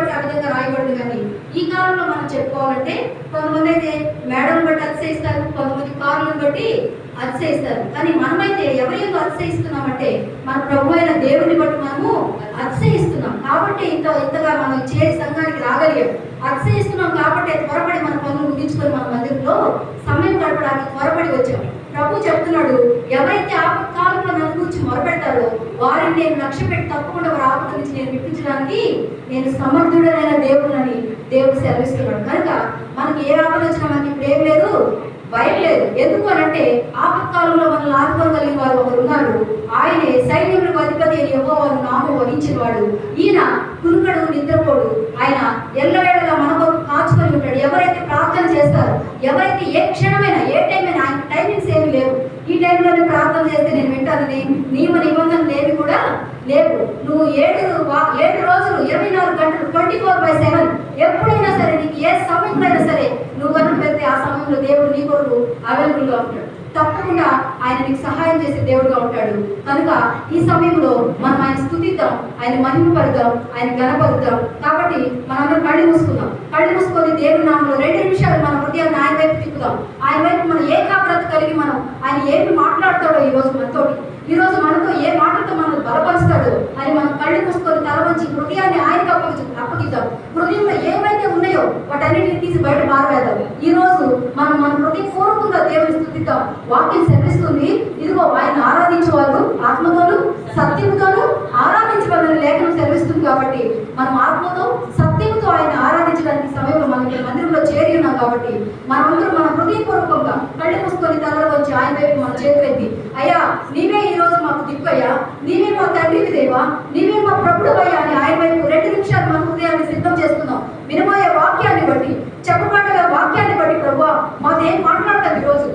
బట్టి ఆ విధంగా రాయబడింది. కానీ ఈ కాలంలో మనం చెప్పుకోవాలంటే కొంతమంది అయితే మేడలను బట్టి అతిశయిస్తారు, కొంతమంది కారులను బట్టి అతిశయిస్తారు. కానీ మనమైతే ఎవరి ఎందుకు అతిశయిస్తున్నామంటే మన ప్రభు అయిన దేవుని బట్టి మనము అతిశయిస్తున్నాం. కాబట్టి ఇంతగా మనం సంఘానికి రాగలిగాం. అతిశయిస్తున్నాం కాబట్టి త్వరపడి మన పనులు ముగించుకొని మన మందిరంలో సమయం గడపడానికి త్వరపడి వచ్చాం. ప్రభు చెప్తున్నాడు, ఎవరైతే ఆపత్కాలంలో నన్ను గురించి మొరపెడతారో వారిని నేను లక్ష్య పెట్టి తప్పకుండా వారి ఆపద నుంచి నేను విప్పించడానికి నేను సమర్థుడైన దేవుడిని దేవుడు సెలవిస్తున్నాడు. కనుక మనకి ఏ ఆపద వచ్చినా మనకి ఇప్పుడు ఏం లేదు, భయం లేదు. ఎందుకు అనంటే ఆపత్కాలంలో మనల్ని ఆదుకోగలిగిన వారు ఒకరు ఉన్నారు. ఆయనే సైన్యములకు అధిపతి అని యెహోవాను నామము వహించిన వాడు. ఈయన కునుకడు నిద్రపోడు, ఆయన ఎల్లవేళలా మన కొరకు కాచుకొని ఉంటాడు. ఎవరైతే ప్రార్థన చేస్తారో, ఎవరైతే ఏ క్షణమైనా ఏ టైమైనా, ఆయన టైమింగ్స్ ఏమి లేవు. ఈ టైంలోనే ప్రార్థన చేస్తే నేను వింటానని నియమ నిబంధనలు ఏమి కూడా లేవు. నువ్వు 7 రోజులు 24 గంటలు 24/7 ఎప్పుడైనా సరే, నీకు ఏ సమయంలో అయినా సరే నువ్వు కనుక పెడితే ఆ సమయంలో దేవుడు నీ కొరకు అవైలబుల్గా ఉంటాడు. తప్పకుండా ఆయన నీకు సహాయం చేసే దేవుడుగా ఉంటాడు. కనుక ఈ సమయంలో మనం ఆయన స్తుతిద్దాం, ఆయన మహిమపడదాం, ఆయన గణపరుద్దాం. కాబట్టి మనందరం కళ్ళు మూసుకొని దేవుడి నామంలో 2 నిమిషాలు మన హృదయాన్ని ఆయన వైపు తిప్పుదాం. ఆయన వైపు మనం ఏకాగ్రత కలిగి మనం ఆయన ఏమి మాట్లాడతాడో ఈరోజు మనతో ఏ మాటలతో మనం బలపరుస్తాడో అని మనం కళ్ళు మూసుకొని తల వంచి హృదయాన్ని ఆయనకు అప్పగిద్దాం. హృదయంలో ఏవైతే ఉన్నాయో వాటన్నిటిని తీసి బయట పారవేద్దాం. ఈ రోజు మనం మన హృదయపూర్వకంగా దేవుని స్తుతిద్దాం. వాక్యం సెలవిస్తుంది, ఇదిగో ఆయన ఆరాధించే వాళ్ళు ఆత్మతోను సత్యముతోను ఆరాధించవాలని లేఖనం సెలవిస్తుంది. కాబట్టి మనం ఆత్మతో సత్యముతో ఆయన ఆరాధించడానికి సమయంలో మనకి మందిరంలో చేరి ఉన్నాం. కాబట్టి మనమందరం మన హృదయపూర్వకంగా కళ్ళు మూసుకొని తలలో వచ్చి ఆయన వైపు మన చేతులెత్తి, అయ్యా నీవే ఈ రోజు మాకు దిక్కయ్యా, నీవే మా తండ్రివి దేవా, నీవే మా ప్రభుడు అయ్యా అని ఆయన వైపు 2 నిమిషాలు మన హృదయాన్ని సిద్ధం చేసుకుందాం. వినబోయే వాక్యాన్ని బట్టి, చెప్పబడిన వాక్యాన్ని బట్టి ప్రభువా మాదేం మాట్లాడతాం ఈరోజు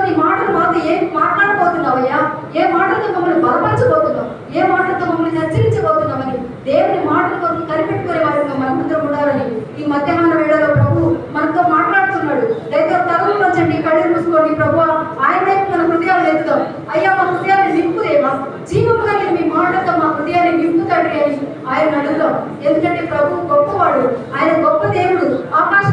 నీ మాటలు మాతో ఏం మాట్లాడబోతున్నావయ్యా, ఏ మాటలతో మమ్మల్ని బలపరచబోతున్నావు, ఏ మాటలతో మమ్మల్ని హెచ్చరించబోతున్నామని దేవుని మాటల కొరకు కనిపెట్టుకునే వారిగా మనమందరం ఉండాలని ఈ మధ్యాహ్న వేళలో ప్రభు మనతో మాట్లాడుతున్నాడు. దయతో తలలు వచ్చండి, కళ్ళు మూసుకోండి. ప్రభువా ఆయన వైపు మన హృదయాలు ఎత్తుదాం. అయ్యా మా హృదయాన్ని నింపుదేవా, జీవము కలిగిన మీ మాటలతో మా హృదయాన్ని నింపు తండ్రి అని ఆయన అడుగుదాం. ఎందుకంటే ప్రభు గొప్పవాడు, ఆయన గొప్ప దేవుడు.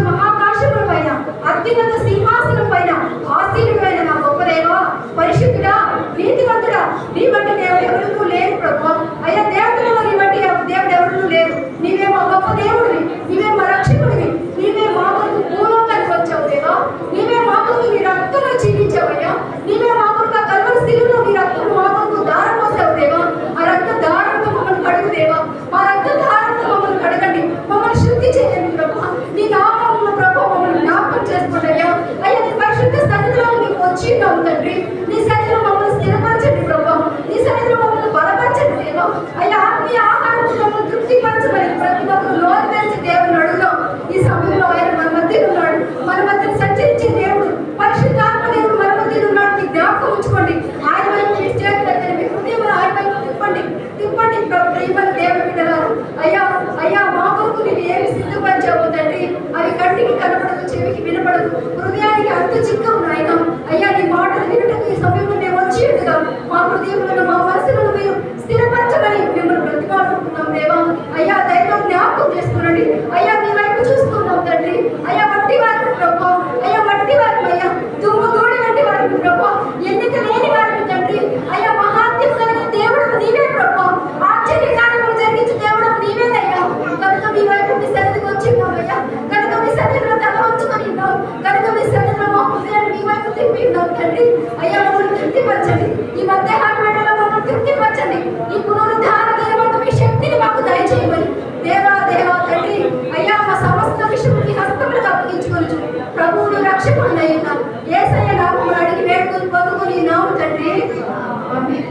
మహాకాశముల పైన అత్యున్నత సింహాసనం పైన ఆసీనుడైన నా గొప్ప దేవా, పరిశుద్ధుడా, నీతివంతుడా, నీ బట్టి దేవుడు ఎవరు లేరు ప్రభు. అయ్యా దేవతలలో నీ బట్టి దేవుడు ఎవరు లేరు. నీవే మా గొప్ప దేవుడివి, నీవే మా రక్షకుడివి, నీవే మా కొరకు భూలోకానికి వచ్చావు దేవా, నీవే మా కొరకు నీ రక్తంలో జీవించావయ్యా, నీవే మా కొరకు కల్వరి శిలువలో నీ రక్తం మా కొరకు దారం పోసావు దేవా. ఆ రక్త దారంతో మమ్మల్ని కడుగు దేవా, మా రక్త దారంతో మమ్మల్ని కడగండి, మమ్మల్ని శుద్ధి చేయండి ప్రభు. నీ నామములో ప్రభు మమ్మల్ని జ్ఞాపకం చేసుకోండి అయ్యా. అయ్యా నీ పరిశుద్ధ సన్నిధిలో నీకు వచ్చి ఉన్నావు తండ్రి. నీ సన్నిధిలో మమ్మల్ని స్థిరపరచండి ప్రభు, నీ సన్నిధిలో మమ్మల్ని బలపరచండి దేవా. అయ్యా ఆత్మీయ ఆహారం మమ్మల్ని తృప్తిపరచమని ప్రతి ఒక్కరు నోరు తెరిచి దేవుని అడుగుదాం. ఈ సమయంలో ఆయన మన మధ్య ఉన్నాడు, మన మధ్య సంచరించే దేవుడు, పరిశుద్ధాత్మ దేవుడు మన మధ్య ఉన్నాడు. నీ జ్ఞాపకం ఉంచుకోండి. ఆయన వైపు మీ చేతులు మీ హృదయం ఆయన వైపు తిప్పండి ప్రియమైన దేవుని బిడ్డలారు. అయ్యా మా కొరకు నీవు ఏమి సిద్ధపరిచావు తండ్రి, అవి కంటికి కనపడదు, చెవికి వినపడదు, హృదయానికి అంత చిక్కవు నాయన. అయ్యా నీ మాటలు వినటకు ఈ సమయంలో మేము వచ్చి ఉండగా మా హృదయంలో మా మనసులను మీరు స్థిరపరచమని మిమ్మల్ని ప్రతిపాడుకుంటున్నాం దేవా. అయ్యా దయతో జ్ఞాపకం చేసుకునండి. అయ్యా మీ వైపు చూస్తున్నాం తండ్రి. అయ్యా మట్టి వారిని ప్రభు, అయ్యా మట్టి వారిని, అయ్యా దుమ్ము దూడి వంటి వారిని ప్రభు, ఎన్నిక లేని వారిని తండ్రి. అయ్యా మహాత్యం కలిగిన దేవుడు నీవే ప్రభు, ఆశ్చర్య కార్యములు జరిగించే దేవుడు నీవేనయ్యా. కనుక మీ వైపు మీ సన్నిధికి వచ్చి ఉన్నామయ్యా, కనుక మీ సన్నిధిలో తల ఉంచుకొని ఉన్నాం, కనుక మీ సన్నిధిలో మా హృదయాన్ని మీ వైపు తిప్పి ఉన్నాం తండ్రి. అయ్యా మమ్మల్ని తృప్తిపరచండి, ఈ మధ్యాహ్న వేళలో మమ్మల్ని తృప్తిపరచండి. ఈ పునరుద్ధార దినమందు మీ శక్తిని మాకు దయచేయమని దేవా తండ్రి. అయ్యా మా సమస్త విషయం మీ హస్తములకు అప్పగించుకొనుచు ప్రభువుని రక్షకుడినై ఉన్నాం. యేసయ్య నామములో అడిగి వేడుకొని పొందుకొని నాము తండ్రి. ఆమేన్.